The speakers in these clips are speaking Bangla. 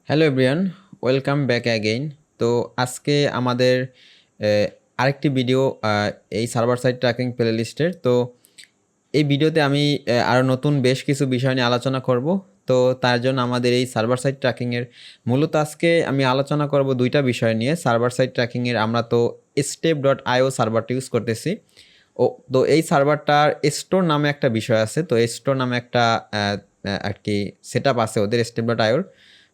Hello everyone, welcome back again. তো আজকে আমাদের আরেকটি ভিডিও এই সার্ভার সাইড ট্র্যাকিং প্লেলিস্টের। তো এই ভিডিওতে আমি আরও নতুন বেশ কিছু বিষয় নিয়ে আলোচনা করব। তো তার জন্য আমাদের এই সার্ভার সাইড ট্র্যাকিংয়ের মূলত আজকে আমি আলোচনা করব দুইটা বিষয় নিয়ে। সার্ভার সাইড ট্র্যাকিংয়ের আমরা তো step.io সার্ভারটা ইউজ করতেছি। তো এই সার্ভারটার স্টোর নামে একটা বিষয় আছে। তো স্টোর নামে একটা আর কি সেট আপ আছে ওদের step.ioর।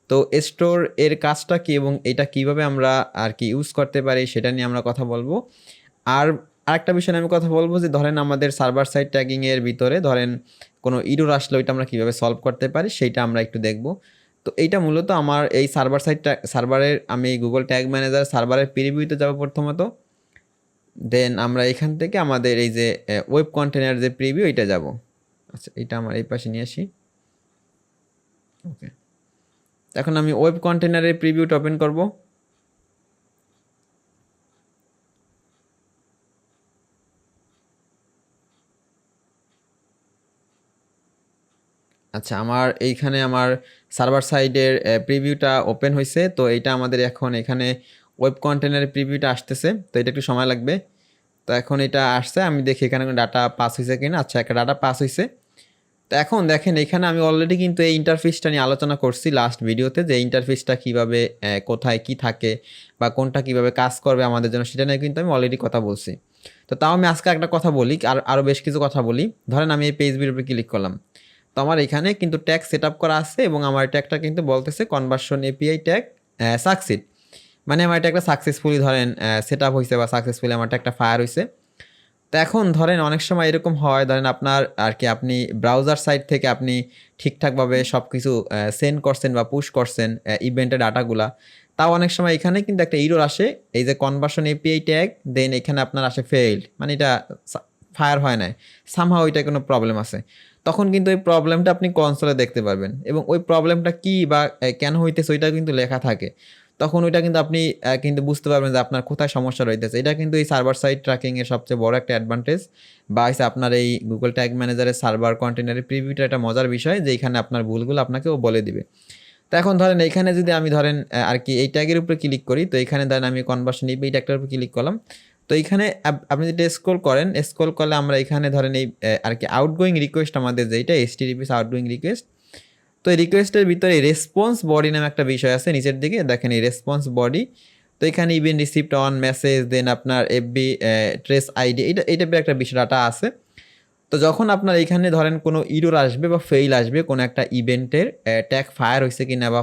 তো স্টোর এর কাজটা কি এবং এটা কিভাবে আমরা আর কি ইউজ করতে পারি সেটা নিয়ে আমরা কথা বলবো। আর আরেকটা বিষয় নিয়ে আমি কথা বলবো যে ধরেন আমাদের সার্ভার সাইড ট্যাগিং এর ভিতরে ধরেন কোনো ইরর আসলে ওইটা আমরা কিভাবে সলভ করতে পারি সেইটা আমরা একটু দেখব। তো এইটা মূলত আমার এই সার্ভারের আমি গুগল ট্যাগ ম্যানেজার সার্ভারের প্রিভিউতে যাব প্রথমত। দেন আমরা এখান থেকে আমাদের এই যে ওয়েব কন্টেনার যে প্রিভিউ এটা যাব। আচ্ছা, এটা আমার এই পাশে নিয়ে আসি। ওকে, এখন আমি ওয়েব কন্টেনারের প্রিভিউটা ওপেন করব। আচ্ছা, আমার এইখানে আমার সার্ভার সাইডের প্রিভিউটা ওপেন হয়েছে। তো এইটা আমাদের এখন এখানে ওয়েব কন্টেনারের প্রিভিউটা আসতেছে। তো এটা একটু সময় লাগবে। তো এখন এটা আসছে, আমি দেখি এখানে কোনো ডাটা পাস হয়েছে কিনা। আচ্ছা, একটা ডাটা পাস হয়েছে। তো এখন দেখেন এখানে আমি অলরেডি কিন্তু এই ইন্টারফেসটা নিয়ে আলোচনা করছি লাস্ট ভিডিওতে, যে ইন্টারফেসটা কীভাবে কোথায় কি থাকে বা কোনটা কিভাবে কাজ করবে আমাদের জন্য সেটা নিয়ে কিন্তু আমি অলরেডি কথা বলছি। তো তাও আমি আজকে একটা কথা বলি, আর আরও বেশ কিছু কথা বলি। ধরেন আমি এই পেজ বির উপরে ক্লিক করলাম। তো আমার এখানে কিন্তু ট্যাগ সেট আপ করা আছে এবং আমার ট্যাগটা কিন্তু বলতেছে কনভার্সন এপিআই ট্যাগ সাকসিড। মানে আমার এটা একটা সাকসেসফুলি ধরেন সেট আপ হয়েছে বা সাকসেসফুলি আমার একটা ফায়ার হয়েছে। তো এখন ধরেন অনেক সময় এরকম হয়, ধরেন আপনার আর কি আপনি ব্রাউজার সাইট থেকে আপনি ঠিকঠাকভাবে সব কিছু সেন্ড করছেন বা পুশ করছেন ইভেন্টের ডাটাগুলা, তাও অনেক সময় এখানে কিন্তু একটা ইরর আসে। এই যে কনভার্সন এপিআই ট্যাগ, দেন এখানে আপনার আসে ফেইল্ড, মানে এটা ফায়ার হয় না, সামহাও এটা কোনো প্রবলেম আছে। তখন কিন্তু ওই প্রবলেমটা আপনি কনসোলে দেখতে পারবেন এবং ওই প্রবলেমটা কি বা কেন হইতেছে ওইটা কিন্তু লেখা থাকে। তখন ওইটা কিন্তু আপনি কিন্তু বুঝতে পারবেন যে আপনার কোথায় সমস্যা রইতেছে। এটা কিন্তু এই সার্ভার সাইড ট্র্যাকিং এর সবচেয়ে বড় একটা অ্যাডভান্টেজ, বা হচ্ছে আপনার এই গুগল ট্যাগ ম্যানেজারের সার্ভার কন্টেনারের প্রিভিউটা একটা মজার বিষয় যে এখানে আপনার ভুলগুলো আপনাকেও বলে দিবে। তো এখন ধরেন এইখানে যদি আমি ধরেন আর কি এই ট্যাগের উপরে ক্লিক করি, তো এখানে ধরেন আমি কনভার্সন এই ট্যাগটার উপর ক্লিক করলাম। তো এইখানে আপনি যদি স্ক্রল করেন, স্ক্রল করলে আমরা এখানে ধরেন এই আর কি আউটগোয়িং রিকোয়েস্ট আমাদের যেটা এইচটিটিপিএস আউটগোয়িং রিকোয়েস্ট। তো এই রিকোয়েস্টের ভিতরে রেসপন্স বডি নামে একটা বিষয় আছে, নিচের দিকে দেখেন এই রেসপন্স বডি। তো এখানে ইভেন রিসিপ্ট অন মেসেজ, দেন আপনার এফবি ট্রেস আইডি, এই টাইপের একটা বিষয় ডাটা আছে। তো যখন আপনার এখানে ধরেন কোনো ইরর আসবে বা ফেইল আসবে কোনো একটা ইভেন্টের ট্যাগ ফায়ার হয়েছে কিনা বা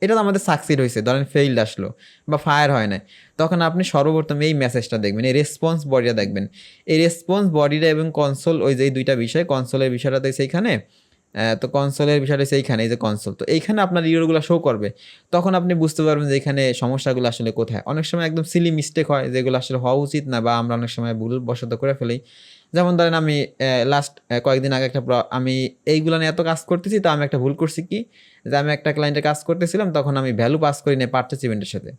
এটা তো আমাদের সাকসিড হয়েছে, ধরেন ফেইল্ড আসলো বা ফায়ার হয় না, তখন আপনি সর্বপ্রথম এই মেসেজটা দেখবেন, এই রেসপন্স বডিটা দেখবেন। এই রেসপন্স বডিটা এবং কনসোল, ওই যে এই দুইটা বিষয়, কনসোলের বিষয়টা তো সেইখানে, তো কনসোলের বিষয়টা সেইখানে, এই যে কনসোল, তো এইখানে আপনার ইররগুলো শো করবে। তখন আপনি বুঝতে পারবেন যে এখানে সমস্যাগুলো আসলে কোথায়। অনেক সময় একদম সিলি মিস্টেক হয় যেগুলো আসলে হওয়া উচিত না, বা আমরা অনেক সময় ভুলবশত করে ফেলি। যেমন ধরেন আমি লাস্ট কয়েকদিন আগে আমি এইগুলো নিয়ে এত কাজ করতেছি, তো আমি একটা ভুল করছি কি, যে আমি একটা ক্লায়েন্টের কাজ করতেছিলাম, তখন আমি ভ্যালু পাস করি না পারচেস ইভেন্টের সাথে।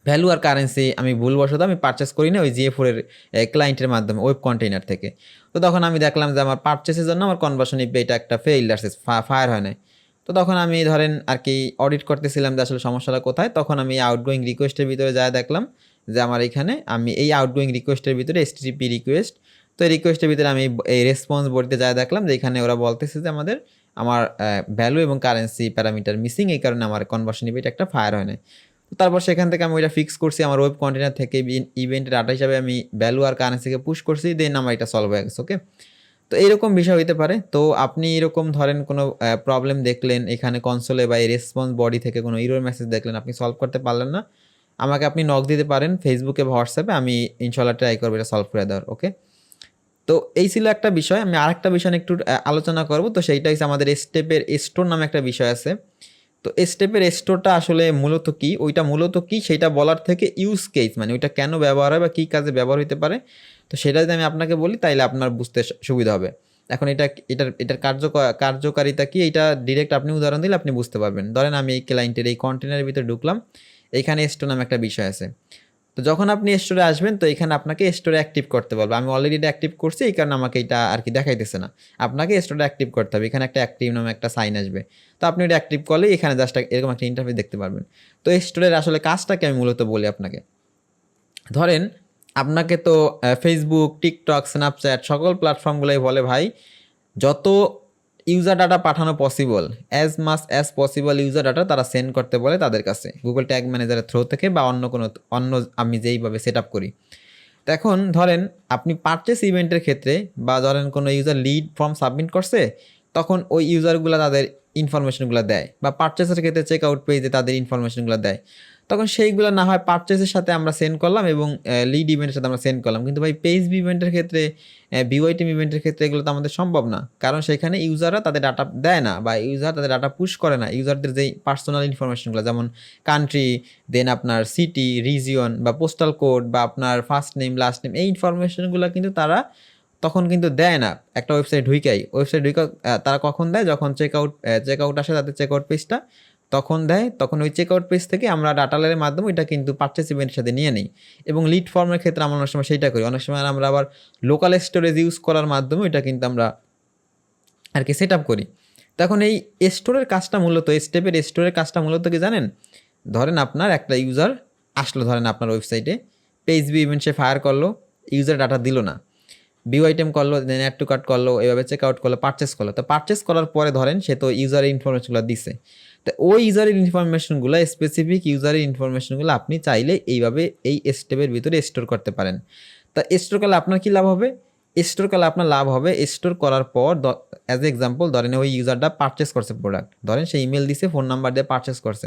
ভ্যালু আর কারেন্সি আমি ভুলবশত আমি পারচেস করি না ওই জিএ4 এর ক্লায়েন্টের মাধ্যমে ওয়েব কন্টেইনার থেকে। তো তখন আমি দেখলাম যে আমার পারচেসের জন্য আমার কনভার্সন এটা একটা ফেইল্ড আসছে, ফায়ার হয় নাই। তো তখন আমি ধরেন আর কি অডিট করতেছিলাম যে আসলে সমস্যাটা কোথায়। তখন আমি আউটগোয়িং রিকোয়েস্টের ভিতরে যায় দেখলাম যে আমার এখানে আমি এই আউটগোয়িং রিকোয়েস্টের ভিতরে এসটিটিপি রিকোয়েস্ট, তো এই রিকোয়েস্টের ভিতরে আমি এই রেসপন্স বডিতে যায় দেখলাম যে এখানে ওরা বলতেছে যে আমার ভ্যালু এবং কারেন্সি প্যারামিটার মিসিং, এই কারণে আমার কনভার্সন এটা একটা ফায়ার হয় নাই। তারপর সেখান থেকে আমি ওইটা ফিক্স করছি, আমার ওয়েব কন্টেনার থেকে ইভেন্টের ডাটা হিসাবে আমি ভ্যালু আর কারেন্সিকে পুশ করছি, দেন আমার এটা সলভ হয়ে গেছে। ওকে, তো এইরকম বিষয় হইতে পারে। তো আপনি এরকম ধরেন কোনো প্রবলেম দেখলেন এখানে কনসোলে বা এই রেসপন্স বডি থেকে কোনো ইরর মেসেজ দেখলেন, আপনি সলভ করতে পারলেন না, আমাকে আপনি নক দিতে পারেন ফেসবুকে বা হোয়াটসঅ্যাপে, আমি ইনশাল্লাহ ট্রাই করবো এটা সলভ করে দেওয়ার। ওকে, তো এই ছিল একটা বিষয়। আমি আরেকটা বিষয় নিয়ে একটু আলোচনা করব। তো সেইটা হচ্ছে আমাদের স্টেপের স্টোর নামে একটা বিষয় আছে। তো স্টেপের স্টোরটা আসলে মূলত কি, ওইটা মূলত কি সেটা বলার থেকে ইউজ কেস, মানে ওইটা কেন ব্যবহার হয় বা কী কাজে ব্যবহার হতে পারে, তো সেটা যদি আমি আপনাকে বলি তাইলে আপনার বুঝতে সুবিধা হবে। এখন এটার কার্যকারিতা কি, এটা ডিরেক্ট আপনি উদাহরণ দিলে আপনি বুঝতে পারবেন। ধরেন আমি এই ক্লায়েন্টের এই কন্টেনারের ভিতরে ঢুকলাম, এইখানে স্টোর নামে একটা বিষয় আছে। তো যখন আপনি স্টোরে আসবেন তো এখানে আপনাকে স্টোরে অ্যাক্টিভ করতে বলবে। আমি অলরেডি এটা অ্যাক্টিভ করছি, এই কারণে আমাকে এটা আর কি দেখাইতেছে না। আপনাকে স্টোরে অ্যাক্টিভ করতে হবে। এখানে একটা অ্যাক্টিভ নামে একটা সাইন আসবে। তো আপনি ওটা অ্যাক্টিভ করলে এখানে জাস্ট এরকম একটা ইন্টারফেস দেখতে পারবেন। তো স্টোরের আসলে কাজটাকে আমি মূলত বলি আপনাকে। ধরেন আপনাকে তো ফেসবুক, টিকটক, স্ন্যাপচ্যাট সকল প্ল্যাটফর্মগুলোই বলে ভাই যত ইউজার ডাটা পাঠানো possible as much as possible user data তারা সেন্ড করতে বলে তাদের কাছে গুগল ট্যাগ ম্যানেজারের থ্রু থেকে বা অন্য আমি যেইভাবে সেট আপ করি। তো এখন ধরেন আপনি পারচেস ইভেন্টের ক্ষেত্রে বা ধরেন কোনো ইউজার লিড ফর্ম সাবমিট করছে, তখন ওই ইউজারগুলো তাদের ইনফরমেশনগুলো দেয়, বা পারচেসের ক্ষেত্রে চেক আউট পেজে তাদের ইনফরমেশনগুলো দেয়। তখন সেইগুলো না হয় পারচেসের সাথে আমরা সেন্ড করলাম এবং লিড ইভেন্টের সাথে আমরা সেন্ড করলাম, কিন্তু ভাই পেজ ইভেন্টের ক্ষেত্রে, বিওয়াইটিএম ইভেন্টের ক্ষেত্রে এগুলো তো আমাদের সম্ভব না, কারণ সেখানে ইউজাররা তাদের ডাটা দেয় না বা ইউজার তাদের ডাটা পুশ করে না। ইউজারদের যেই পার্সোনাল ইনফরমেশনগুলো যেমন কান্ট্রি, দেন আপনার সিটি, রিজিয়ন বা পোস্টাল কোড বা আপনার ফার্স্ট নেম, লাস্ট নেম, এই ইনফরমেশনগুলো কিন্তু তারা তখন কিন্তু দেয় না একটা ওয়েবসাইট ঢুকে তারা কখন দেয়, যখন চেক আউট আসে তাদের চেক আউট পেজটা তখন দেয়। তখন ওই চেক আউট পেজ থেকে আমরা ডাটা লেয়ারের মাধ্যমে এটা কিন্তু পারচেস ইভেন্টের সাথে নিয়ে নিই। এবং লিড ফর্মের ক্ষেত্রে আমরা অনেক সময় সেইটা করি, অনেক সময় আমরা আবার লোকাল স্টোরেজ ইউজ করার মাধ্যমে এটা কিন্তু আমরা আর কি সেট আপ করি। তখন এই স্টোরের কাজটা মূলত স্টোরের কাজটা মূলত কি জানেন? ধরেন আপনার একটা ইউজার আসলো, ধরেন আপনার ওয়েবসাইটে পেজ ইভেন্ট সে ফায়ার করলো, ইউজার ডাটা দিল না, বিওয়াইটেম করলো, দেন অ্যাড টু কার্ট করলো, এভাবে চেক আউট করলো, পারচেস করলো। তো পারচেস করার পরে ধরেন সে তো ইউজারের ইনফরমেশনগুলো দিছে, তো ওই ইউজারের ইনফরমেশনগুলো, স্পেসিফিক ইউজারের ইনফরমেশনগুলো আপনি চাইলে এইভাবে এই স্টেপের ভিতরে স্টোর করতে পারেন। তা স্টোর করলে আপনার কী লাভ হবে? স্টোর করলে আপনার লাভ হবে, স্টোর করার পর অ্যাজ এ এক্সাম্পল ধরেন ওই ইউজারটা পারচেস করছে প্রোডাক্ট, ধরেন সে ইমেল দিছে, ফোন নাম্বার দিয়ে পারচেস করছে।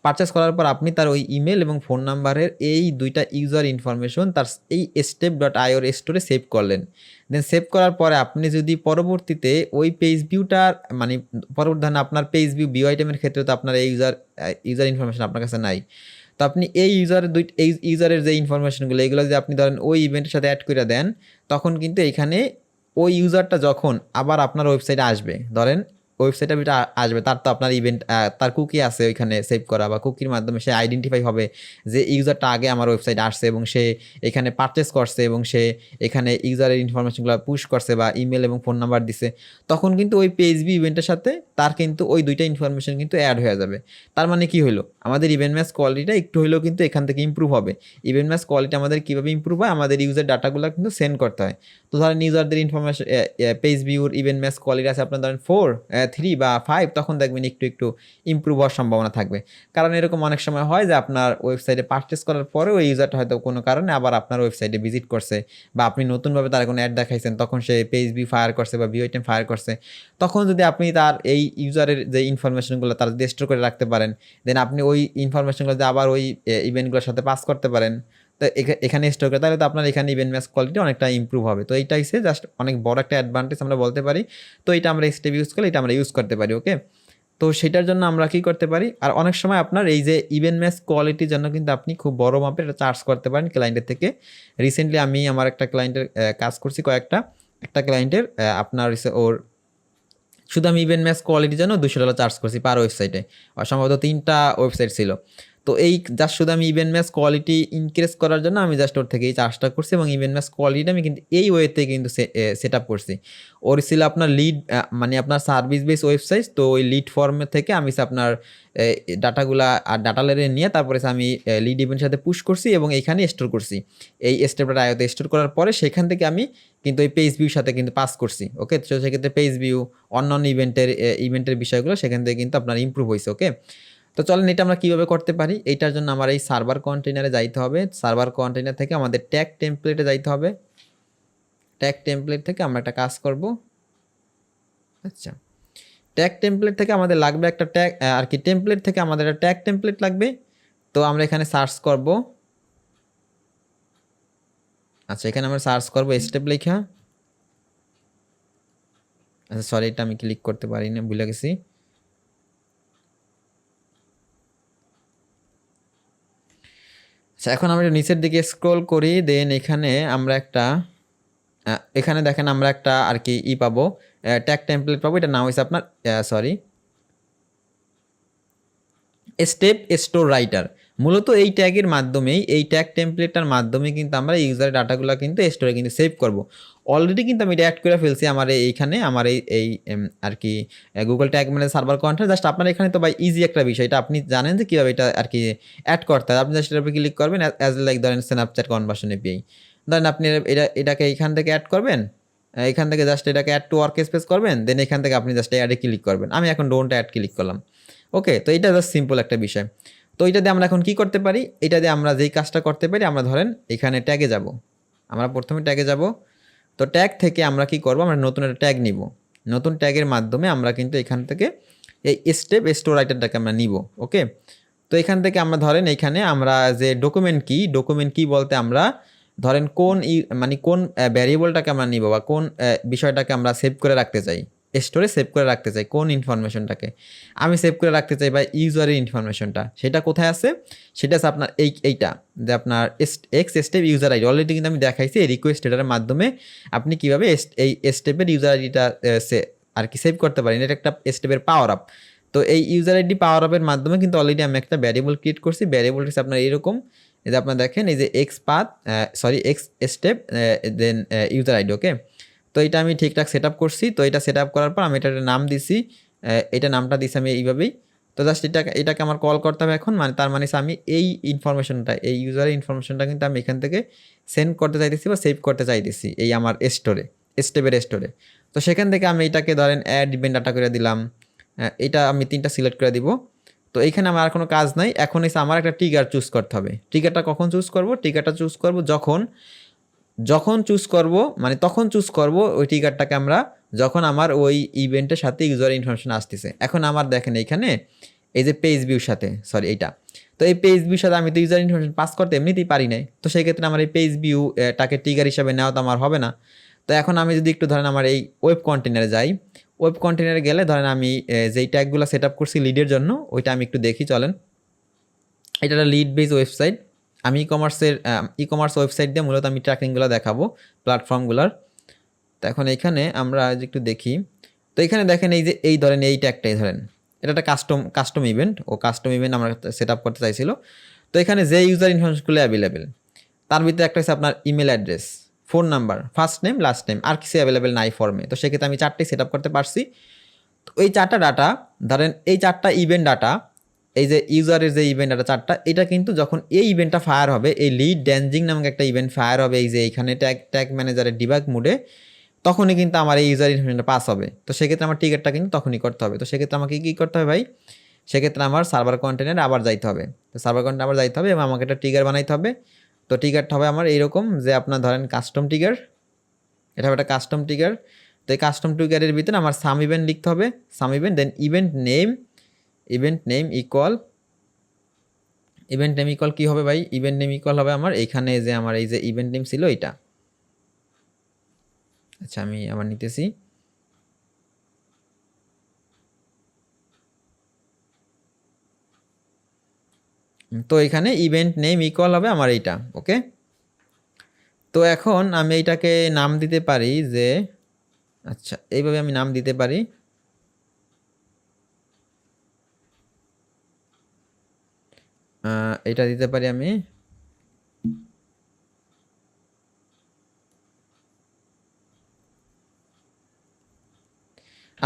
পারচেস করার পর আপনি তার ওই ইমেল এবং ফোন নাম্বারের এই দুইটা ইউজার ইনফরমেশন তার এই step.io স্টোরে সেভ করলেন। দেন সেভ করার পরে আপনি যদি পরবর্তীতে ওই পেজ ভিউটার মানে পরবর্তী ধরেন আপনার পেজ ভিউ আইটেমের ক্ষেত্রে তো আপনার এই ইউজার ইনফরমেশন আপনার কাছে নাই, তো আপনি এই ইউজারের যে ইনফরমেশনগুলো এগুলো যদি আপনি ধরেন ওই ইভেন্টের সাথে অ্যাড করে দেন, তখন কিন্তু এখানে ওই ইউজারটা যখন আবার আপনার ওয়েবসাইটে আসবে, ধরেন ওয়েবসাইটে আসবে, তার তো আপনার তার কুকি আছে ওইখানে সেভ করা, বা কুকির মাধ্যমে সে আইডেন্টিফাই হবে যে ইউজারটা আগে আমার ওয়েবসাইটে আসছে এবং সে এখানে পারচেস করছে এবং সে এখানে ইউজারের ইনফরমেশনগুলো পুশ করছে বা ইমেল এবং ফোন নাম্বার দিছে। তখন কিন্তু ওই ইভেন্টের সাথে তার কিন্তু ওই দুইটা ইনফরমেশন কিন্তু অ্যাড হয়ে যাবে। তার মানে কি হলো, আমাদের ইভেন্ট ম্যাচ কোয়ালিটিটা একটু হলেও কিন্তু এখান থেকে ইম্প্রুভ হবে। ইভেন্ট ম্যাচ কোয়ালিটি আমাদের কীভাবে ইম্প্রুভ হয়, আমাদের ইউজার ডাটাগুলো কিন্তু সেন্ড করতে হয়। তো ধরেন ইউজারদের ইনফরমেশন পেজ ভিউর ইভেন্ট ম্যাচ কোয়ালিটি আছে আপনার ধরেন 4, 3 বা 5, তখন দেখবেন একটু ইম্প্রুভ হওয়ার সম্ভাবনা থাকবে। কারণ এরকম অনেক সময় হয় যে আপনার ওয়েবসাইটে পারচেস করার পরে ওই ইউজারটা হয়তো কোনো কারণে আবার আপনার ওয়েবসাইটে ভিজিট করছে, বা আপনি নতুনভাবে তার কোনো অ্যাড দেখাইছেন, তখন সে পেজ ভিউ ফায়ার করছে বা ভিউ আইটেম ফায়ার করছে। তখন যদি আপনি তার এই ইউজারের যে ইনফরমেশনগুলো তার দিয়ে স্টোর করে রাখতে পারেন, দেন আপনি ওই ইনফরমেশনগুলো যে আবার ওই ইভেন্টগুলোর সাথে পাস করতে পারেন, তো এখানে স্টোর করে, তাহলে তো আপনার এখানে ইভেন্ট ম্যাচ কোয়ালিটি অনেকটা ইম্প্রুভ হবে। তো এইটা হচ্ছে জাস্ট অনেক বড় একটা অ্যাডভান্টেজ আমরা বলতে পারি। তো এটা আমরা স্টেপ ইউজ করলে এটা আমরা ইউজ করতে পারি। ওকে, তো সেটার জন্য আমরা কি করতে পারি, আর অনেক সময় আপনার এই যে ইভেন্ট ম্যাচ কোয়ালিটির জন্য কিন্তু আপনি খুব বড় মাপের এটা চার্জ করতে পারেন ক্লায়েন্টের থেকে। রিসেন্টলি আমি আমার একটা ক্লায়েন্টের কাজ করছি একটা ক্লায়েন্টের আপনার ওর শুধু আমি ইভেন্ট ম্যাচ কোয়ালিটির জন্য $200 চার্জ করছি পার ওয়েবসাইটে, সম্ভবত 3টা ওয়েবসাইট ছিল। তো এই জাস্ট শুধু আমি ইভেন্ট ম্যাচ কোয়ালিটি ইনক্রিজ করার জন্য আমি জাস্ট ওর থেকে এই চার্জটা করছি, এবং ইভেন্ট ম্যাচ কোয়ালিটি আমি কিন্তু এই ওয়েতে কিন্তু সেট আপ করছি। ওর ছিল আপনার লিড মানে আপনার সার্ভিস বেস ওয়েবসাইট, তো ওই লিড ফর্মের থেকে আমি আপনার ডাটাগুলা আর ডাটা লেয়ারে নিয়ে তারপরে আমি লিড ইভেন্টের সাথে পুশ করছি এবং এইখানে স্টোর করছি। এই স্টেপটা আয়তে স্টোর করার পরে সেখান থেকে আমি কিন্তু ওই পেজ ভিউর সাথে কিন্তু পাস করছি। ওকে, তো সেক্ষেত্রে পেজ ভিউ অন্যান্য ইভেন্টের বিষয়গুলো সেখান থেকে কিন্তু আপনার ইম্প্রুভ হয়েছে। ওকে, তো চলেন এটা আমরা কীভাবে করতে পারি। এইটার জন্য আমার এই সার্ভার কন্টেইনারে যাইতে হবে। সার্ভার কন্টেইনার থেকে আমাদের ট্যাগ টেমপ্লেটে যাইতে হবে। ট্যাগ টেমপ্লেট থেকে আমরা একটা কাজ করব। আচ্ছা, ট্যাগ টেমপ্লেট থেকে আমাদের লাগবে একটা ট্যাগ আর কি, টেমপ্লেট থেকে আমাদের একটা ট্যাগ টেমপ্লেট লাগবে। তো আমরা এখানে সার্চ করব। আচ্ছা, এখানে আমরা সার্চ করব স্টেপ লেখা। আচ্ছা সরি, এটা আমি ক্লিক করতে পারি না, ভুলে গেছি। আচ্ছা, এখন আমরা নিচের দিকে স্ক্রল করি, দেন এখানে দেখেন আমরা একটা আর কি পাবো, ট্যাগ টেমপ্লেট পাবো। এটা নাম হয়েছে আপনার সরি, স্টেপ স্টোর রাইটার, মূলত এই ট্যাগের মাধ্যমেই, এই ট্যাগ টেমপ্লেটটার মাধ্যমে কিন্তু আমরা ইউজারের ডাটাগুলো কিন্তু স্টোরে কিন্তু সেভ করব। অলরেডি কিন্তু আমি এটা অ্যাড করে ফেলছি আমার এইখানে, আমার এই আর কি গুগল ট্যাগ মানে সার্ভার কন্টেন্ট। জাস্ট আপনার এখানে তো ভাই ইজি একটা বিষয়, এটা আপনি জানেন যে কীভাবে এটা আর কি অ্যাড করতে হয়। আপনি জাস্ট এটার উপরে ক্লিক করবেন, অ্যাজ লাইক ধরেন স্ন্যাপচ্যাট কনভার্সন এপিআই, ধরেন আপনি এটাকে এইখান থেকে অ্যাড করবেন, এখান থেকে জাস্ট এটাকে অ্যাড টু ওয়ার্ক স্পেস করবেন, দেন এখান থেকে আপনি জাস্ট অ্যাডে ক্লিক করবেন। আমি এখন ডোন্ট অ্যাড ক্লিক করলাম। ওকে, তো এটা জাস্ট সিম্পল একটা বিষয়। তো এটা দিয়ে আমরা এখন কি করতে পারি, এটা দিয়ে আমরা যেই কাজটা করতে পারি, আমরা ধরেন এখানে ট্যাগে যাব, আমরা প্রথমে ট্যাগে যাব। তো ট্যাগ থেকে আমরা কি করব, আমরা নতুন একটা ট্যাগ নিব। নতুন ট্যাগের মাধ্যমে আমরা কিন্তু এখান থেকে এই স্টেপ স্টোর রাইটারটাকে আমরা নিব। ওকে, তো এখান থেকে আমরা ধরেন এখানে আমরা যে ডকুমেন্ট কি বলতে আমরা ধরেন কোন মানে কোন ভ্যারিয়েবলটাকে আমরা নিব বা কোন বিষয়টাকে আমরা সেভ করে রাখতে চাই, স্টোরে সেভ করে রাখতে চাই, কোন ইনফরমেশনটাকে আমি সেভ করে রাখতে চাই বা ইউজারের ইনফরমেশনটা সেটা কোথায় আছে, সেটা আছে আপনার এইটা যে আপনার x step user ID. Already কিন্তু আমি দেখাইছি এই রিকোয়েস্ট এটার মাধ্যমে আপনি কীভাবে এই স্টেপের ইউজার আইডিটা আর কি সেভ করতে পারেন। এটা একটা স্টেপের পাওয়ার আপ। তো এই ইউজার আইডি পাওয়ার আপের মাধ্যমে কিন্তু অলরেডি আমি একটা ভ্যারিয়েবল ক্রিয়েট করছি। ভ্যারিয়েবলটা হচ্ছে আপনার এরকম, এই যে আপনার দেখেন এই যে X step then user ID. Okay, তো এটা আমি ঠিকঠাক সেট আপ করছি। তো এটা সেট আপ করার পর আমি এটার নাম দিছি, এটা নামটা দিছি আমি এইভাবেই। তো জাস্ট এটাকে আমার কল করতে হবে এখন, মানে তার মানে আমি এই ইনফরমেশনটা, এই ইউজারের ইনফরমেশনটা কিন্তু আমি এখান থেকে সেন্ড করতে চাইতেছি বা সেভ করতে চাইতেছি এই আমার স্টেপের স্টোরে। তো সেখান থেকে আমি এটাকে ধরেন অ্যাড ইভেন্ট ডাটা করে দিলাম, এটা আমি 3টা সিলেক্ট করে দিব। তো এইখানে আমার আর কোনো কাজ নাই। এখন এসে আমার একটা ট্রিগার চুজ করতে হবে। ট্রিগারটা কখন চুজ করব, ট্রিগারটা চুজ করব যখন চুজ করব, মানে তখন চুজ করব ওই ট্রিগারটাকে আমরা যখন আমার ওই ইভেন্টের সাথে ইউজার ইনফরমেশন আসতেছে। এখন আমার দেখেন এইখানে এই যে পেজ ভিউর সাথে, সরি এইটা, তো এই পেজ ভিউর সাথে আমি তো ইউজার ইনফরমেশন পাস করতে এমনিতেই পারি নাই। তো সেই ক্ষেত্রে আমার এই পেজ ভিউটাকে ট্রিগার হিসাবে নেওয়া তো আমার হবে না। তো এখন আমি যদি একটু ধরেন আমার এই ওয়েব কন্টেনারে যাই, ওয়েব কন্টেনারে গেলে ধরেন আমি যেই ট্যাগগুলো সেট আপ করছি লিডের জন্য, ওইটা আমি একটু দেখি চলেন। এটা একটা লিড বেস ওয়েবসাইট। আমি ই কমার্স ওয়েবসাইট দিয়ে মূলত আমি ট্র্যাকিংগুলো দেখাবো প্ল্যাটফর্মগুলোর। তো এখন এইখানে আমরা একটু দেখি। তো এখানে দেখেন এই যে এই ধরেন এই ট্যাগটাই ধরেন, এটা একটা কাস্টম ইভেন্ট, কাস্টম ইভেন্ট আমরা সেট আপ করতে চাইছিল। তো এখানে যে ইউজার ইনফরমেশনগুলো অ্যাভেলেবেল, তার ভিতরে একটা হচ্ছে আপনার email address, phone number, first name, last name, আর কিছু অ্যাভেলেবেল নাই ফর্মে। তো সেক্ষেত্রে আমি 4টি সেট আপ করতে পারছি। তো এই 4টা ডাটা ধরেন, এই 4টা ইভেন্ট ডাটা, এই যে ইউজারের যে ইভেন্ট ডাটা 4টা, এটা কিন্তু যখন এই ইভেন্টটা ফায়ার হবে, এই লিড ড্যাঞ্জিং নামক একটা ইভেন্ট ফায়ার হবে এই যে এইখানে ট্যাগ ম্যানেজারের ডিবাগ মোডে, তখনই কিন্তু আমার এই ইউজার ইনফরমেশনটা পাস হবে। তো সেক্ষেত্রে আমার টিকেটটা কিন্তু তখনই করতে হবে। তো সেক্ষেত্রে আমাকে কী করতে হবে ভাই, সেক্ষেত্রে আমার সার্ভার কন্টেনারে আবার যাইতে হবে। তো সার্ভার কন্টেনারে আবার যাইতে হবে এবং আমাকে একটা ট্রিগার বানাইতে হবে। তো ট্রিগারটা হবে আমার এইরকম যে আপনার ধরেন কাস্টম ট্রিগার, এটা হবে একটা কাস্টম ট্রিগার। তো এই কাস্টম ট্রিগারের ভিতরে আমার সাম ইভেন্ট লিখতে হবে, সাম ইভেন্ট, দেন ইভেন্ট নেম ইকুয়াল কী হবে ভাই, ইভেন্ট নেম ইকুয়াল হবে আমার এইখানে যে আমার এই যে ইভেন্ট নেম ছিল এইটা। আচ্ছা আমি আবার নিতেছি। তো এখানে ইভেন্ট নেম ইকুয়াল হবে আমার এইটা। ওকে, তো এখন আমি এইটাকে নাম দিতে পারি যে, আচ্ছা এইভাবে আমি নাম দিতে পারি, এটা দিতে পারি আমি,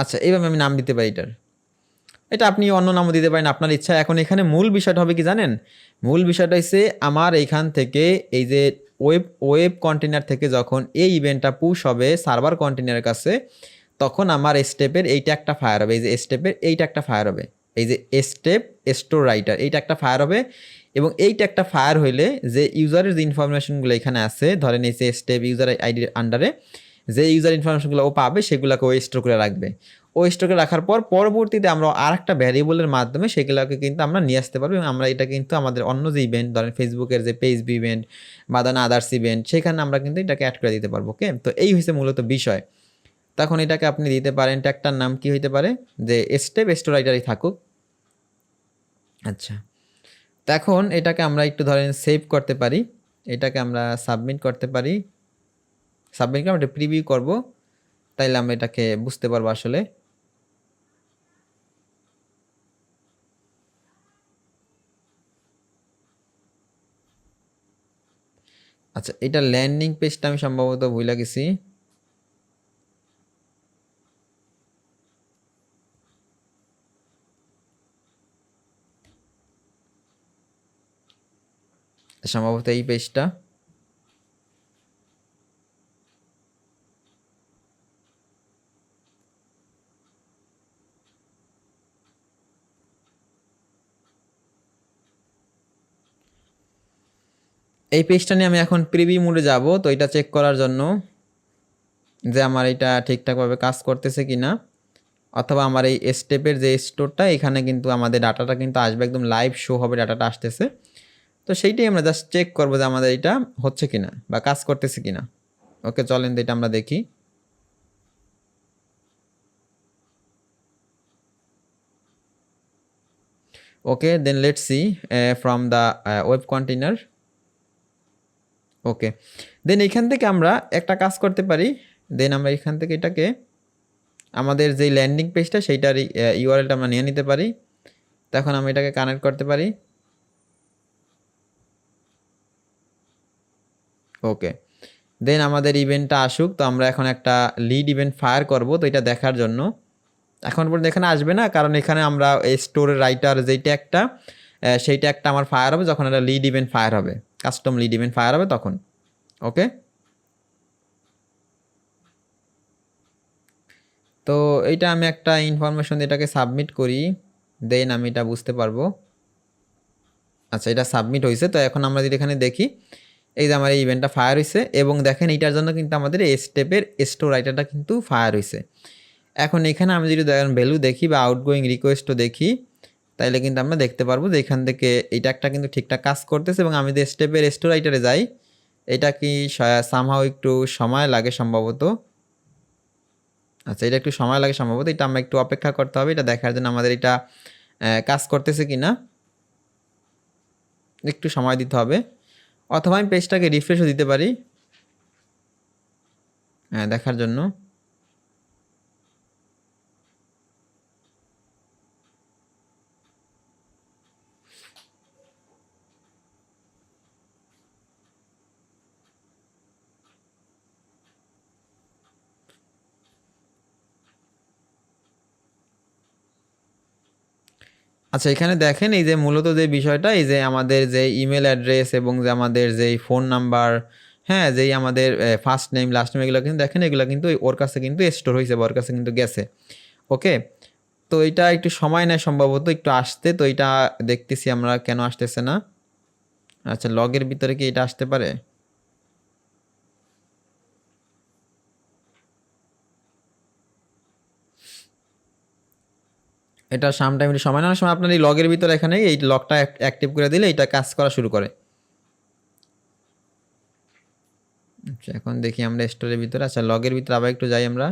আচ্ছা এইভাবে আমি নাম দিতে পারি এটার। এটা আপনি অন্য নামও দিতে পারেন, আপনার ইচ্ছা। এখন এখানে মূল বিষয়টা হবে কি জানেন, মূল বিষয়টা হচ্ছে আমার এইখান থেকে এই যে ওয়েব কন্টেনার থেকে যখন এই ইভেন্টটা পুশ হবে সার্ভার কন্টেনারের কাছে, তখন আমার স্টেপের এইটা একটা ফায়ার হবে, এই যে স্টেপের এইটা একটা ফায়ার হবে, এই যে স্টেপ স্টোর রাইটার এইটা একটা ফায়ার হবে। এবং এইটা একটা ফায়ার হইলে যে ইউজারের যে ইনফরমেশনগুলো এখানে আছে, ধরেন এই যে স্টেপ ইউজার আইডির আন্ডারে যে ইউজার ইনফরমেশনগুলো ও পাবে, সেগুলোকে ও স্টোর করে রাখবে। ও স্টোরে রাখার পর পরবর্তীতে আমরা আর একটা ভ্যারিয়েবলের মাধ্যমে সেগুলোকে কিন্তু আমরা নিয়ে আসতে পারবো এবং আমরা এটা কিন্তু আমাদের অন্য যে ইভেন্ট, ধরেন ফেসবুকের যে পেজ ইভেন্ট বা ধরেন আদার্স ইভেন্ট, সেখানে আমরা কিন্তু এটাকে অ্যাড করে দিতে পারবো। ওকে, তো এই হচ্ছে মূলত বিষয়। তখন এটাকে আপনি দিতে পারেন, ট্যাগটার নাম কি হইতে পারে, যে স্টেপ স্টোর রাইটারই থাকুক। আচ্ছা, তো এখন এটাকে আমরা একটু ধরেন সেভ করতে পারি, এটাকে আমরা সাবমিট করতে পারি। সাবমিট করে আমরা এটা প্রিভিউ করবো, তাইলে আমরা এটাকে বুঝতে পারবো আসলে। আচ্ছা, এটা ল্যান্ডিং পেজটা আমি সম্ভবত ভুলে গেছি। সম্ভবত এই পেজটা। এই পেজটা নিয়ে আমি এখন প্রিভিউ মোডে যাব, তো এটা চেক করার জন্য যে আমার এটা ঠিকঠাকভাবে কাজ করতেছে কিনা, অথবা আমার এই স্টেপের যে স্টোরটা এখানে কিন্তু আমাদের ডাটাটা কিন্তু আসবে, একদম লাইভ শো হবে ডাটাটা আসতেছে। তো সেইটাই আমরা জাস্ট চেক করবো যে আমাদের এটা হচ্ছে কিনা বা কাজ করতেছে কিনা। ওকে, চলেন তো এটা আমরা দেখি। Okay, then let's see from the web container. Okay, then এইখান থেকে আমরা একটা কাজ করতে পারি। দেন আমরা এখান থেকে এটাকে আমাদের যেই ল্যান্ডিং পেজটা সেইটার ইউআরএলটা আমরা নিয়ে নিতে পারি। তখন আমি এটাকে কানেক্ট করতে পারি। ওকে, দেন আমাদের ইভেন্টটা আসুক। তো আমরা এখন একটা লিড ইভেন্ট ফায়ার করব, তো এটা দেখার জন্য। এখন পর্যন্ত এখানে আসবে না, কারণ এখানে আমরা এই স্টোরের রাইটার যেইটা একটা সেইটা একটা আমার ফায়ার হবে যখন একটা লিড ইভেন্ট ফায়ার হবে, কাস্টম লিড ইভেন্ট ফায়ার হবে তখন। ওকে, তো এইটা আমি একটা ইনফরমেশন এটাকে সাবমিট করি, দেন আমি এটা বুঝতে পারবো। আচ্ছা, এটা সাবমিট হয়েছে। তো এখন আমরা যদি এখানে দেখি, এই যে আমার এই ইভেন্টটা ফায়ার হয়েছে, এবং দেখেন এইটার জন্য কিন্তু আমাদের এই স্টেপের স্টোর রাইটারটা কিন্তু ফায়ার হয়েছে। এখন এখানে আমি যদি ভ্যালু দেখি বা আউটগোয়িং রিকোয়েস্টও দেখি, তাইলে কিন্তু আমরা দেখতে পারবো যে এখান থেকে এটা একটা কিন্তু ঠিকঠাক কাজ করতেছে। এবং আমি যে স্টেপের স্টোর রাইটারে যাই, এটা কি সামহাও একটু সময় লাগে সম্ভবত। আচ্ছা, এটা একটু সময় লাগে সম্ভবত, এটা আমরা একটু অপেক্ষা করতে হবে এটা দেখার জন্য আমাদের এটা কাজ করতেছে কিনা, একটু সময় দিতে হবে। অথবা আমি পেজটাকে রিফ্রেশও দিতে পারি দেখার জন্য। আচ্ছা, এখানে দেখেন এই যে মূলত যে বিষয়টা, এই যে আমাদের যে ইমেল অ্যাড্রেস এবং যে আমাদের যেই ফোন নাম্বার, হ্যাঁ, যেই আমাদের ফার্স্ট নেম লাস্ট নেম, এগুলো কিন্তু দেখেন এগুলো কিন্তু ওর কাছে কিন্তু স্টোর হয়েছে বা ওর কাছে কিন্তু গেছে। ওকে, তো এটা একটু সময় নেয় সম্ভবত একটু আসতে, তো এটা দেখতেছি আমরা কেন আসতেছে না। আচ্ছা, লগের ভিতরে কি এটা আসতে পারে? এটা সামটাইম সময় নেওয়ার সময় আপনার এই লগের ভিতরে এখানে এই লগটা অ্যাক্টিভ করে দিলে এটা কাজ করা শুরু করে। আচ্ছা, এখন দেখি আমরা স্টোরের ভিতরে। আচ্ছা, লগের ভিতরে আবার একটু যাই আমরা।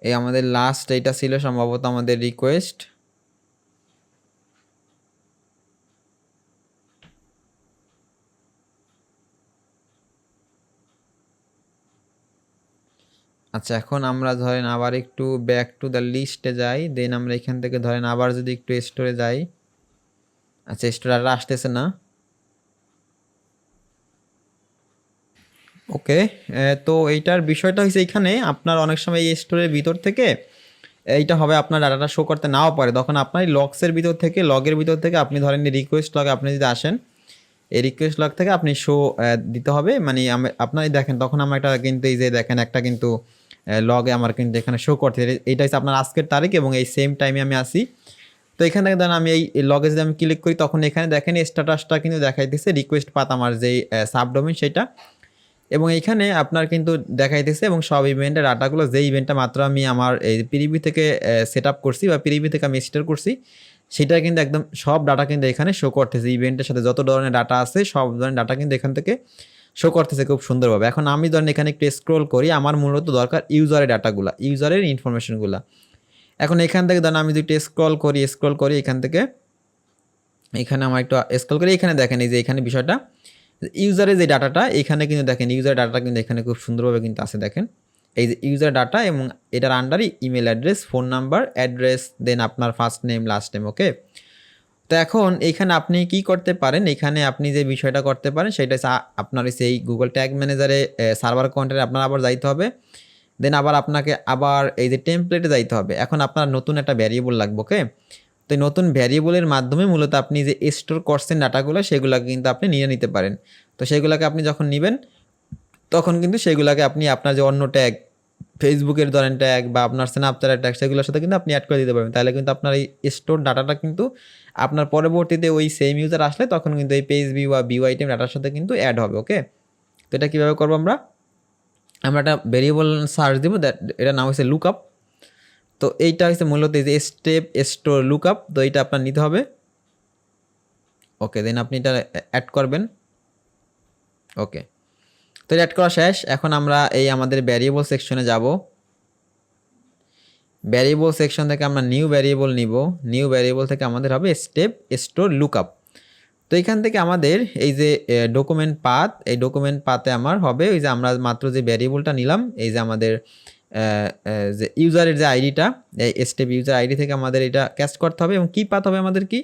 এই আমাদের লাস্ট এইটা ছিল সম্ভবত আমাদের রিকোয়েস্ট। আচ্ছা, এখন আমরা ধরেন আবার একটু ব্যাক টু দ্য লিস্টে যাই, দেন আমরা এখান থেকে ধরেন আবার যদি একটু স্টোরে যাই। আচ্ছা, স্টোরে আর আসতেছে না। ওকে, তো এইটার বিষয়টা হচ্ছে এখানে আপনার অনেক সময় এই স্টোরের ভিতর থেকে এইটা হবে আপনার ডাটাটা শো করতে নাও পারে, তখন আপনার লগসের ভিতর থেকে লগের ভিতর থেকে আপনি ধরেন রিকোয়েস্ট লগে আপনি যদি আসেন, এই রিকোয়েস্ট লগ থেকে আপনি শো দিতে হবে। মানে আপনার দেখেন তখন আমার একটা কিন্তু এই যে দেখেন একটা কিন্তু লগে আমার কিন্তু এখানে শো করতে, এইটা হচ্ছে আপনার আজকের তারিখ এবং এই সেম টাইমে আমি আসি। তো এখান থেকে ধরেন আমি এই লগে যদি আমি ক্লিক করি, তখন এখানে দেখেন স্ট্যাটাসটা কিন্তু দেখাইতেছে রিকোয়েস্ট পাত আমার যেই সাবডোমেন সেটা, এবং এইখানে আপনার কিন্তু দেখাইতেছে এবং সব ইভেন্টের ডাটাগুলো যে ইভেন্টটা মাত্র আমি আমার এই প্রিভিউ থেকে সেট আপ করছি বা প্রিভিউ থেকে আমি স্টোর করছি, সেটা কিন্তু একদম সব ডাটা কিন্তু এখানে শো করতেছে। ইভেন্টের সাথে যত ধরনের ডাটা আছে সব ধরনের ডাটা কিন্তু এখান থেকে শো করতেছে খুব সুন্দরভাবে। এখন আমি ধরেন এখানে একটু স্ক্রোল করি, আমার মূলত দরকার ইউজারের ডাটাগুলো, ইউজারের ইনফরমেশনগুলো। এখন এখান থেকে ধরেন আমি যদি একটু স্ক্রল করি এখান থেকে, এখানে আমার একটু স্ক্রল করি, এখানে দেখেন এই যে এখানে বিষয়টা ইউজারের যে ডাটাটা এখানে কিন্তু দেখেন, ইউজার ডাটা কিন্তু এখানে খুব সুন্দরভাবে কিন্তু আছে দেখেন, এই যে ইউজার ডাটা এবং এটার আন্ডারে email address, phone number, address, then আপনার first name, last name. Okay, তো এখন এইখানে আপনি কি করতে পারেন, এখানে আপনি যে বিষয়টা করতে পারেন সেটা হচ্ছে আপনার সেই গুগল ট্যাগ ম্যানেজারে সার্ভার কন্টেন্টে আপনার আবার যাইতে হবে, দেন আবার আপনাকে আবার এই যে টেমপ্লেটে যাইতে হবে। এখন আপনার নতুন একটা ভ্যারিয়েবল লাগবে। ওকে, তো নতুন ভ্যারিয়েবলের মাধ্যমে মূলত আপনি যে স্টোর করছেন ডাটাগুলো সেগুলোকে কিন্তু আপনি নিয়ে নিতে পারেন। তো সেগুলোকে আপনি যখন নেবেন তখন কিন্তু সেগুলোকে আপনি আপনার যে অন্য ট্যাগ, ফেসবুকের ধরেন ট্যাগ বা আপনার স্ন্যাপচ্যাটের ট্যাগ, সেগুলোর সাথে কিন্তু আপনি অ্যাড করে দিতে পারবেন। তাহলে কিন্তু আপনার এই স্টোর ডাটাটা কিন্তু আপনার পরবর্তীতে ওই সেম ইউজার আসলে তখন কিন্তু এই পেজ ভিউ বা ভিউ আইটেম ডাটার সাথে কিন্তু অ্যাড হবে। ওকে, তো এটা কীভাবে করবো, আমরা একটা ভেরিয়েবল সার্চ দিব, দ্যাট এটার নাম হচ্ছে লুকআপ। তো এইটা হচ্ছে মূলত এই যে স্টেপ স্টোর লুকআপ, তো এইটা আপনার নিতে হবে। ওকে, দেন আপনি এটা অ্যাড করবেন। ওকে, তো অ্যাড করা শেষ। এখন আমরা এই আমাদের ভ্যারিয়েবল সেকশনে যাব। ভ্যারিয়েবল সেকশন থেকে আমরা নিউ ভ্যারিয়েবল নিব। নিউ ভ্যারিয়েবল থেকে আমাদের হবে স্টেপ স্টোর লুকআপ। তো এখান থেকে আমাদের এই যে ডকুমেন্ট পাথ, এই ডকুমেন্ট পাথে আমার হবে ওই যে আমরা মাত্র যে ভ্যারিয়েবলটা নিলাম, এই যে আমাদের যে ইউজারের যে আইডিটা, এই স্টেপ ইউজার আইডি থেকে আমাদের এটা ক্যাচ করতে হবে। এবং কি পাথ হবে আমাদের, কি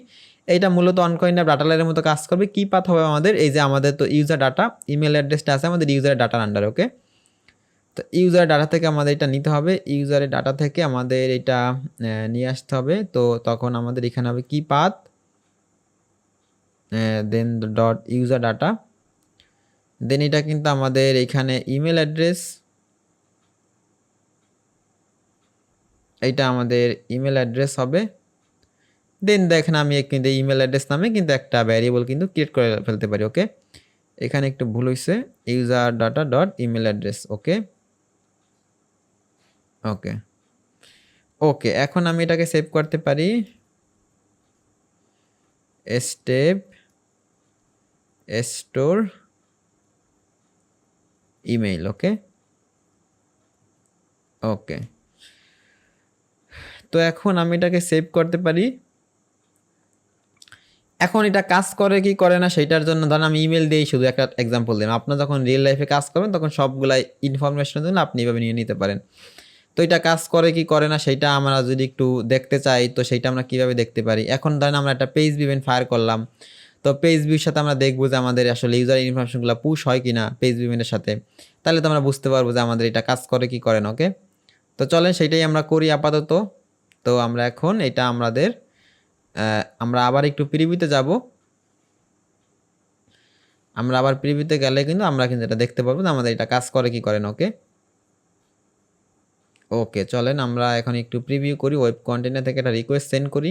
এইটা মূলত অনকয়েন ডাটা লেয়ারের মতো কাজ করবে। কি পাথ হবে আমাদের, এই যে আমাদের তো ইউজার ডাটা, ইমেল অ্যাড্রেসটা আছে আমাদের ইউজারের ডাটার আন্ডারে। ওকে, তো ইউজার ডাটা থেকে আমাদের এটা নিতে হবে, ইউজারের ডাটা থেকে আমাদের এটা নিয়ে আসতে হবে। তো তখন আমাদের এখানে হবে কি পাথ, দেন ডট ইউজার ডাটা, দেন এটা কিন্তু আমাদের এখানে ইমেল অ্যাড্রেস, এইটা আমাদের ইমেল অ্যাড্রেস হবে। দেন দেখেন আমি কিন্তু ইমেল অ্যাড্রেস নামে কিন্তু একটা ভ্যারিয়েবল কিন্তু ক্রিয়েট করে ফেলতে পারি। ওকে, এখানে একটু ভুল হয়েছে, user data dot email address. Okay okay okay, এখন আমি এটাকে সেভ করতে পারি, step store email. Okay okay, তো এখন আমি এটাকে সেভ করতে পারি। এখন এটা কাজ করে কি করে না সেটার জন্য ধরেন আমি ইমেল দিয়েই শুধু একটা এক্সাম্পল দিলাম। আপনার যখন রিয়েল লাইফে কাজ করবেন তখন সবগুলাই ইনফরমেশনের জন্য আপনি এভাবে নিয়ে নিতে পারেন। তো এটা কাজ করে কি করে না সেটা আমরা যদি একটু দেখতে চাই, তো সেইটা আমরা কীভাবে দেখতে পারি। এখন ধরেন আমরা একটা পেজ ইভেন্ট ফায়ার করলাম, তো পেজ ভিউর সাথে আমরা দেখবো যে আমাদের আসলে ইউজার ইনফরমেশনগুলো পুশ হয় কি না পেজ ইভেন্টের সাথে, তাহলে তো আমরা বুঝতে পারবো যে আমাদের এটা কাজ করে কি করে না। ওকে, তো চলেন সেইটাই আমরা করি আপাতত। তো আমরা এখন এটা আমরা আবার একটু প্রিভিউতে যাব। আমরা আবার প্রিভিউতে গেলে কিন্তু আমরা কিন্তু এটা দেখতে পারবো যে আমাদের এটা কাজ করে কি করে না। ওকে ওকে, চলেন আমরা এখন একটু প্রিভিউ করি, ওয়েব কন্টেনার থেকে একটা রিকোয়েস্ট সেন্ড করি।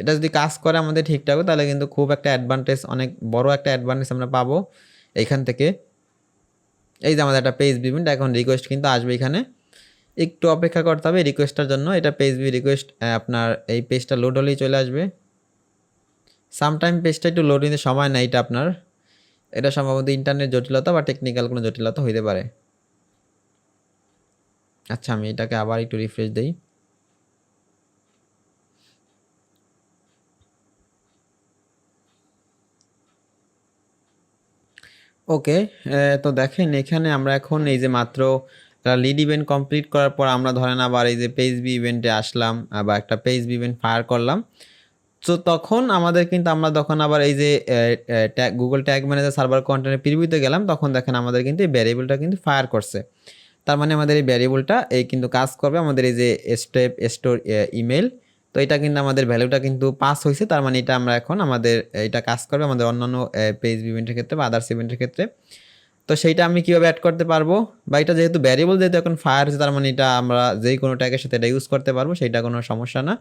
এটা যদি কাজ করে আমাদের ঠিকঠাক, তাহলে কিন্তু খুব একটা অ্যাডভান্টেজ, অনেক বড় একটা অ্যাডভান্টেজ আমরা পাবো এইখান থেকে। এই যে আমাদের একটা পেজ ইভেন্ট, এখন রিকোয়েস্ট কিন্তু আসবে এখানে, একটু অপেক্ষা করতে হবে রিকোয়েস্টটার জন্য। এটা পেজ ভিউ রিকোয়েস্ট, আপনার এই পেজটা লোড হলেই চলে আসবে। সামটাইম পেজটা একটু লোড নিতে সময় নেয়, এটা আপনার, এটা সম্ভবত ইন্টারনেট জটিলতা বা টেকনিক্যাল কোনো জটিলতা হইতে পারে। আচ্ছা, আমি এটাকে আবার একটু রিফ্রেশ দিই। ওকে, তো দেখেন এখানে আমরা এখন এই যে মাত্র লিড ইভেন্ট কমপ্লিট করার পর আমরা ধরেন আবার এই যে পেজ বি ইভেন্টে আসলাম বা একটা পেজ বি ইভেন্ট ফায়ার করলাম। তো তখন আমাদের কিন্তু আমরা তখন আবার এই যে গুগল ট্যাগ ম্যানেজার সার্ভার কন্টেন্টের প্রিভিউতে গেলাম, তখন দেখেন আমাদের কিন্তু এই ভ্যারিয়েবলটা কিন্তু ফায়ার করছে। তার মানে আমাদের এই ভ্যারিয়েবলটা এই কিন্তু কাজ করবে আমাদের এই যে স্টেপ স্টোর ইমেল। তো এটা কিন্তু আমাদের ভ্যালুটা কিন্তু পাস হয়েছে, তার মানে এটা আমরা এখন আমাদের এটা কাজ করবে আমাদের অন্যান্য পেজ ইভেন্টের ক্ষেত্রে বা আদার্স ইভেন্টের ক্ষেত্রে। তো সেইটা আমি কীভাবে অ্যাড করতে পারবো, বা এটা যেহেতু ভ্যারিয়েবল যেহেতু এখন ফায়ার হয়েছে, তার মানে এটা আমরা যেই কোনো ট্যাগের সাথে এটা ইউজ করতে পারবো, সেইটা কোনো সমস্যা না।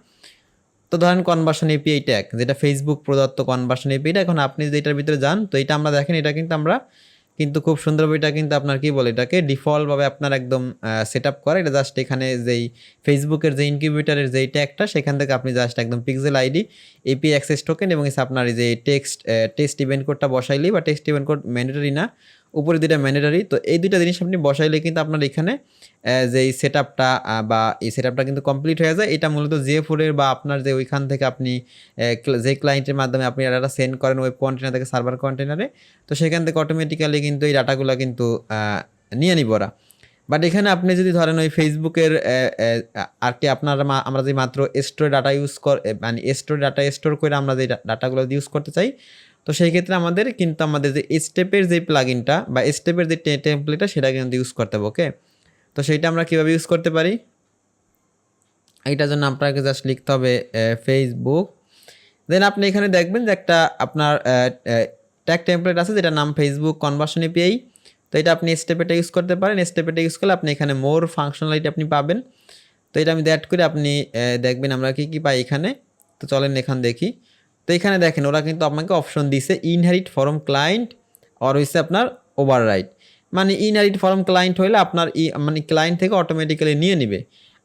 তো ধরেন কনভার্সন এপিআই ট্যাগ, যেটা ফেসবুক প্রদত্ত কনভার্সন এপিআইটা, এখন আপনি যদি এটার ভিতরে যান তো এটা আমরা দেখেন, এটা কিন্তু আমরা কিন্তু খুব সুন্দরভাবে এটা কিন্তু আপনার কি বলে এটাকে ডিফল্টভাবে আপনার একদম সেট আপ করে। এটা জাস্ট এখানে যেই ফেসবুকের যে ইনকিউবেটারের যেই ট্যাগটা, সেখান থেকে আপনি জাস্ট একদম pixel ID, API access token এবং আপনার এই যে টেক্সট ইভেন্ট কোডটা বসাইলেই, বা টেক্সট ইভেন্ট কোড ম্যান্ডেটরি না, উপরে দুইটা ম্যান্ডেটরি। তো এই দুইটা জিনিস আপনি বসাইলে কিন্তু আপনার এখানে যেই সেটআপটা বা এই সেটআপটা কিন্তু কমপ্লিট হয়ে যায়। এটা মূলত GA4 এর বা আপনার যে ওইখান থেকে আপনি যে ক্লায়েন্টের মাধ্যমে আপনি ডাটা সেন্ড করেন ওয়েব কন্টেনার থেকে সার্ভার কন্টেনারে, তো সেখান থেকে অটোমেটিক্যালি কিন্তু এই ডাটাগুলো কিন্তু নিয়ে নিব ওরা। বাট এখানে আপনি যদি ধরেন ওই ফেসবুকের আর কি আমরা যে মাত্র স্টোরে ডাটা ইউজ মানে স্টোরে ডাটা স্টোর করে আমরা যে ডাটাগুলো ইউজ করতে চাই, তো সেই ক্ষেত্রে আমাদের কিন্তু আমাদের যে স্টেপের যে প্লাগইনটা বা স্টেপের যে টেমপ্লেটটা সেটা কিন্তু ইউজ করতে হবে। ওকে, তো সেইটা আমরা কীভাবে ইউজ করতে পারি, এইটার জন্য আপনাকে জাস্ট লিখতে হবে ফেসবুক। দেন আপনি এখানে দেখবেন যে একটা আপনার ট্যাগ টেমপ্লেট আছে যেটার নাম ফেসবুক কনভার্সন এপিআই। তো এটা আপনি স্টেপেটা ইউজ করতে পারেন। স্টেপেটা ইউজ করলে আপনি এখানে মোর ফাংশনালিটি আপনি পাবেন। তো এটা আমি অ্যাড করে আপনি দেখবেন আমরা কী পাই এখানে। তো চলেন এখানে দেখি। তো এখানে দেখেন ওরা কিন্তু আপনাকে অপশন দিছে ইনহেরিট ফরম ক্লায়েন্ট আর হচ্ছে আপনার ওভাররাইট। মানে ইনহেরিট ফরম ক্লায়েন্ট হলে আপনার মানে ক্লায়েন্ট থেকে অটোমেটিক্যালি নিয়ে নিবে।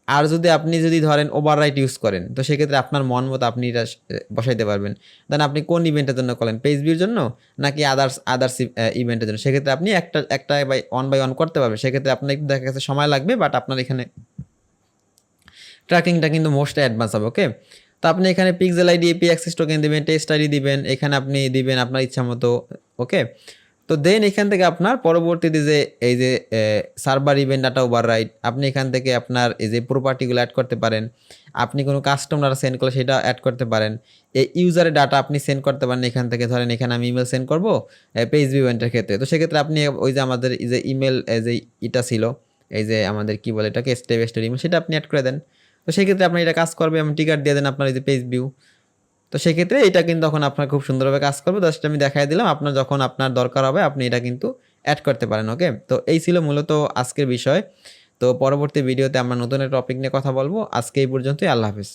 আর আপনি যদি ধরেন ওভাররাইট ইউজ করেন, তো সেক্ষেত্রে আপনার মন মতো আপনি এটা বসাইতে পারবেন। দেন আপনি কোন ইভেন্টের জন্য করেন, পেজ ভিউর জন্য নাকি আদার্স ইভেন্টের জন্য, সেক্ষেত্রে আপনি একটা বাই ওয়ান করতে পারবেন। সেক্ষেত্রে আপনার একটু দেখা গেছে সময় লাগবে, বাট আপনার এখানে ট্র্যাকিংটা কিন্তু মোস্ট অ্যাডভান্স হবে। ওকে, তো আপনি এখানে pixel ID API access token দিবেন, টেস্ট আইডি দিবেন, এখানে আপনি দিবেন আপনার ইচ্ছা মতো। ওকে, তো দেন এখান থেকে আপনার পরবর্তীতে যে এই যে সার্ভার ইভেন্ট ডাটা ওভাররাইট, আপনি এখান থেকে আপনার এই যে প্রপার্টিগুলো অ্যাড করতে পারেন। আপনি কোনো কাস্টম ডাটা সেন্ড করলে সেটা অ্যাড করতে পারেন। এই ইউজারের ডাটা আপনি সেন্ড করতে পারেন এখান থেকে। ধরেন এখানে আমি ইমেল সেন্ড করবো পেজ ইভেন্টের ক্ষেত্রে, তো সেক্ষেত্রে আপনি ওই যে আমাদের এই যে ইমেল যে এটা ছিল, এই যে আমাদের কি বলে এটাকে স্টেপ ইমেল, সেটা আপনি অ্যাড করে দেন। তো সেক্ষেত্রে আপনার এটা কাজ করবে, আমি টিকার দিয়ে দেন আপনার এই যে পেজ ভিউ। তো সেক্ষেত্রে এটা কিন্তু তখন আপনার খুব সুন্দরভাবে কাজ করবে। জাস্ট আমি দেখাই দিলাম, আপনার যখন আপনার দরকার হবে আপনি এটা কিন্তু অ্যাড করতে পারেন। ওকে, তো এই ছিল মূলত আজকের বিষয়। তো পরবর্তী ভিডিওতে আমরা নতুন একটা টপিক নিয়ে কথা বলবো। আজকে এই পর্যন্তই, আল্লাহ হাফেজ।